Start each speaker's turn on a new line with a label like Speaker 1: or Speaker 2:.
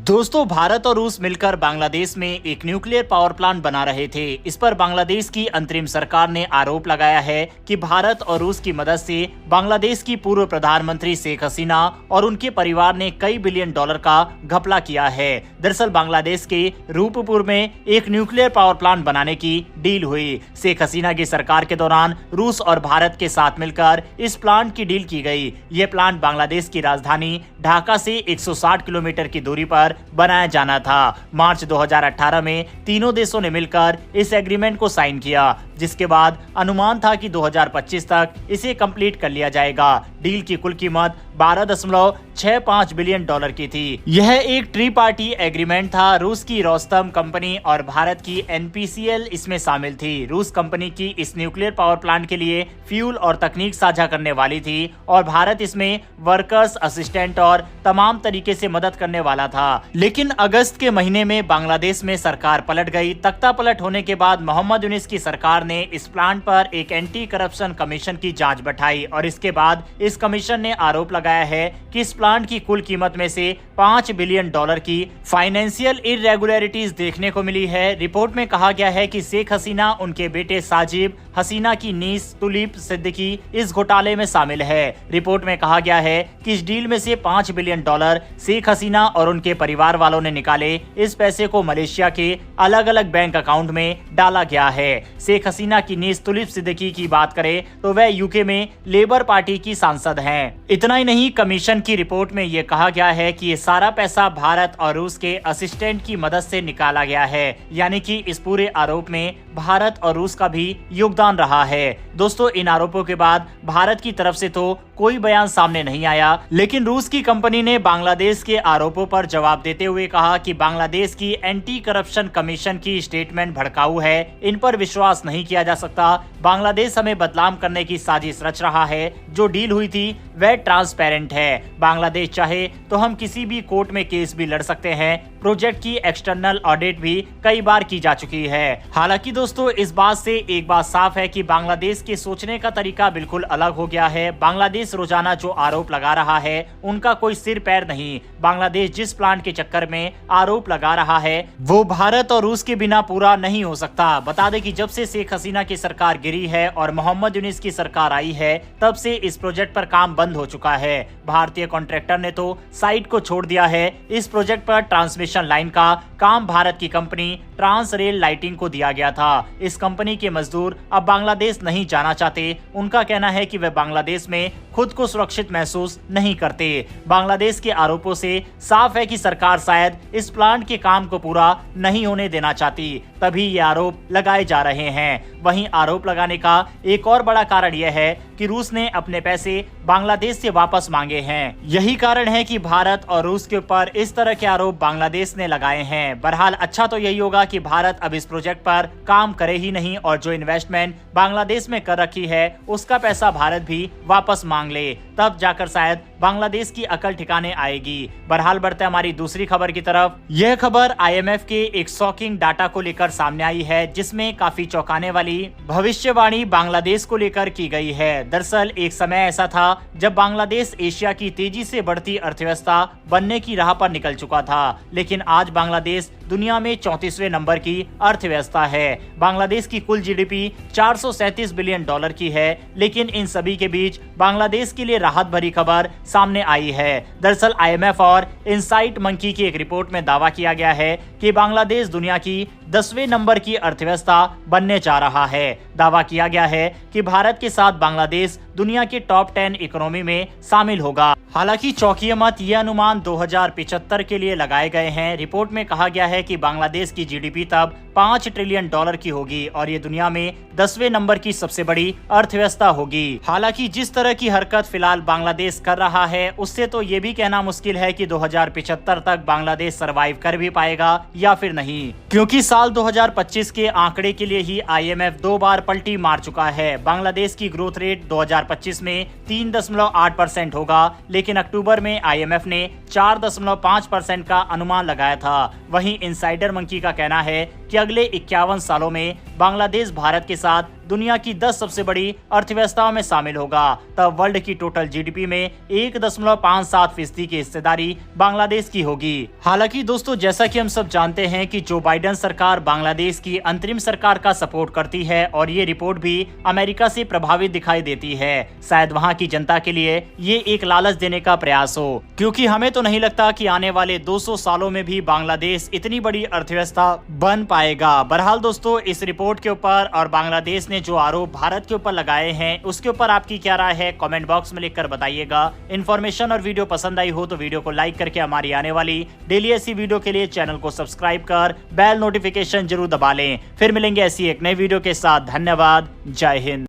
Speaker 1: दोस्तों, भारत और रूस मिलकर बांग्लादेश में एक न्यूक्लियर पावर प्लांट बना रहे थे। इस पर बांग्लादेश की अंतरिम सरकार ने आरोप लगाया है कि भारत और रूस की मदद से बांग्लादेश की पूर्व प्रधानमंत्री शेख हसीना और उनके परिवार ने कई बिलियन डॉलर का घपला किया है। दरअसल बांग्लादेश के रूपपुर में एक न्यूक्लियर पावर प्लांट बनाने की डील हुई। शेख हसीना की सरकार के दौरान रूस और भारत के साथ मिलकर इस प्लांट की डील की गई। यह प्लांट बांग्लादेश की राजधानी ढाका से 160 किलोमीटर की दूरी पर बनाया जाना था। मार्च 2018 में तीनों देशों ने मिलकर इस एग्रीमेंट को साइन किया, जिसके बाद अनुमान था कि 2025 तक इसे कंप्लीट कर लिया जाएगा। डील की कुल कीमत 12.65 बिलियन डॉलर की थी। यह एक ट्री पार्टी एग्रीमेंट था। रूस की रोस्तम कंपनी और भारत की एनपीसीएल इसमें शामिल थी। रूस कंपनी की इस न्यूक्लियर पावर प्लांट के लिए फ्यूल और तकनीक साझा करने वाली थी और भारत इसमें वर्कर्स, असिस्टेंट और तमाम तरीके से मदद करने वाला था। लेकिन अगस्त के महीने में बांग्लादेश में सरकार पलट गई। तख्ता पलट होने के बाद मोहम्मद यूनिस की सरकार ने इस प्लांट पर एक एंटी करप्शन कमीशन की जांच बैठाई और इसके बाद इस कमीशन ने आरोप लगाया है कि इस प्लांट की कुल कीमत में से 5 बिलियन डॉलर की फाइनेंशियल इरेगुलरिटीज देखने को मिली है। रिपोर्ट में कहा गया है कि शेख हसीना, उनके बेटे साजिब हसीना की नीस तुलीप सिद्दीकी इस घोटाले में शामिल है। रिपोर्ट में कहा गया है कि इस डील में से 5 बिलियन डॉलर शेख हसीना और उनके परिवार वालों ने निकाले। इस पैसे को मलेशिया के अलग अलग बैंक अकाउंट में डाला गया है। शेख हसीना की नीस तुलीप सिद्दीकी की बात करें तो वह यूके में लेबर पार्टी की सांसद हैं। इतना ही नहीं, कमीशन की रिपोर्ट में यह कहा गया है कि ये सारा पैसा भारत और रूस के असिस्टेंट की मदद से निकाला गया है, यानी कि इस पूरे आरोप में भारत और रूस का भी योगदान रहा है। दोस्तों, इन आरोपों के बाद भारत की तरफ से तो कोई बयान सामने नहीं आया, लेकिन रूस की कंपनी ने बांग्लादेश के आरोपों पर जवाब देते हुए कहा कि बांग्लादेश की एंटी करप्शन कमीशन की स्टेटमेंट भड़काऊ है, इन पर विश्वास नहीं किया जा सकता। बांग्लादेश हमें बदनाम करने की साजिश रच रहा है। जो डील हुई थी वह ट्रांसपेरेंट है। बांग्लादेश चाहे तो हम किसी भी कोर्ट में केस भी लड़ सकते हैं। प्रोजेक्ट की एक्सटर्नल ऑडिट भी कई बार की जा चुकी है। हालांकि दोस्तों, इस बात से एक बात साफ है कि बांग्लादेश के सोचने का तरीका बिल्कुल अलग हो गया है। बांग्लादेश रोजाना जो आरोप लगा रहा है उनका कोई सिर पैर नहीं। बांग्लादेश जिस प्लांट के चक्कर में आरोप लगा रहा है वो भारत और रूस के बिना पूरा नहीं हो सकता। बता दें कि जब से शेख हसीना की सरकार गिरी है और मोहम्मद यूनिस की सरकार आई है, तब से इस प्रोजेक्ट पर काम बंद हो चुका है। भारतीय कॉन्ट्रैक्टर ने तो साइट को छोड़ दिया है। इस प्रोजेक्ट पर ट्रांसमिशन लाइन का काम भारत की कंपनी ट्रांस रेल लाइटिंग को दिया गया था। इस कंपनी के मजदूर अब बांग्लादेश नहीं जाना चाहते। उनका कहना है कि वे बांग्लादेश में खुद को सुरक्षित महसूस नहीं करते। बांग्लादेश के आरोपों से साफ है कि सरकार शायद इस प्लांट के काम को पूरा नहीं होने देना चाहती, तभी ये आरोप लगाए जा रहे हैं। वहीं आरोप लगाने का एक और बड़ा कारण यह है कि रूस ने अपने पैसे बांग्लादेश से वापस मांगे हैं। यही कारण है कि भारत और रूस के ऊपर इस तरह के आरोप बांग्लादेश ने लगाए हैं। बहरहाल अच्छा तो यही होगा कि भारत अब इस प्रोजेक्ट पर काम करे ही नहीं और जो इन्वेस्टमेंट बांग्लादेश में कर रखी है उसका पैसा भारत भी वापस मांग ले, तब जाकर शायद बांग्लादेश की अकल ठिकाने आएगी। बहरहाल बढ़ते हमारी दूसरी खबर की तरफ। यह खबर आईएमएफ के एक शॉकिंग डाटा को लेकर सामने आई है, जिसमें काफी चौंकाने वाली भविष्यवाणी बांग्लादेश को लेकर की गई है। दरअसल एक समय ऐसा था जब बांग्लादेश एशिया की तेजी से बढ़ती अर्थव्यवस्था बनने की राह पर निकल चुका था, लेकिन आज बांग्लादेश दुनिया में 34वें नंबर की अर्थव्यवस्था है। बांग्लादेश की कुल जीडीपी 437 बिलियन डॉलर की है, लेकिन इन सभी के बीच बांग्लादेश के लिए राहत भरी खबर सामने आई है। दरअसल आईएमएफ और इनसाइट मंकी की एक रिपोर्ट में दावा किया गया है कि बांग्लादेश दुनिया की 10वें नंबर की अर्थव्यवस्था बनने जा रहा है। दावा किया गया है कि भारत के साथ बांग्लादेश दुनिया के टॉप 10 इकोनॉमी में शामिल होगा। हालांकि चौंकिए मत, ये अनुमान 2075 के लिए लगाए गए हैं। रिपोर्ट में कहा गया है कि बांग्लादेश की जीडीपी तब 5 ट्रिलियन डॉलर की होगी और ये दुनिया में 10वें नंबर की सबसे बड़ी अर्थव्यवस्था होगी। हालांकि जिस तरह की हरकत फिलहाल बांग्लादेश कर रहा है, उससे तो ये भी कहना मुश्किल है कि 2075 तक बांग्लादेश सरवाइव कर भी पाएगा या फिर नहीं, क्योंकि साल 2025 के आंकड़े के लिए ही आईएमएफ 2 बार पलटी मार चुका है। बांग्लादेश की ग्रोथ रेट 2025 में 3.8% होगा, लेकिन अक्टूबर में आईएमएफ ने 4.5% का अनुमान लगाया था। वहीं इनसाइडर मंकी का कहना है कि अगले 51 सालों में बांग्लादेश भारत के साथ दुनिया की 10 सबसे बड़ी अर्थव्यवस्थाओं में शामिल होगा, तब वर्ल्ड की टोटल जीडीपी में 1.57% की हिस्सेदारी बांग्लादेश की होगी। हालांकि दोस्तों, जैसा कि हम सब जानते हैं कि जो बाइडेन सरकार बांग्लादेश की अंतरिम सरकार का सपोर्ट करती है और ये रिपोर्ट भी अमेरिका से प्रभावित दिखाई देती है। शायद वहां की जनता के लिए ये एक लालच देने का प्रयास हो, क्योंकि हमें तो नहीं लगता कि आने वाले 200 सालों में भी बांग्लादेश इतनी बड़ी अर्थव्यवस्था बन पाएगा। बहरहाल दोस्तों, इस रिपोर्ट के ऊपर और बांग्लादेश ने जो आरोप भारत के ऊपर लगाए हैं उसके ऊपर आपकी क्या राय है, कमेंट बॉक्स में लिखकर बताइएगा। इन्फॉर्मेशन और वीडियो पसंद आई हो तो वीडियो को लाइक करके हमारी आने वाली डेली ऐसी वीडियो के लिए चैनल को सब्सक्राइब कर बेल नोटिफिकेशन जरूर दबा लें। फिर मिलेंगे ऐसी एक नई वीडियो के साथ। धन्यवाद। जय हिंद।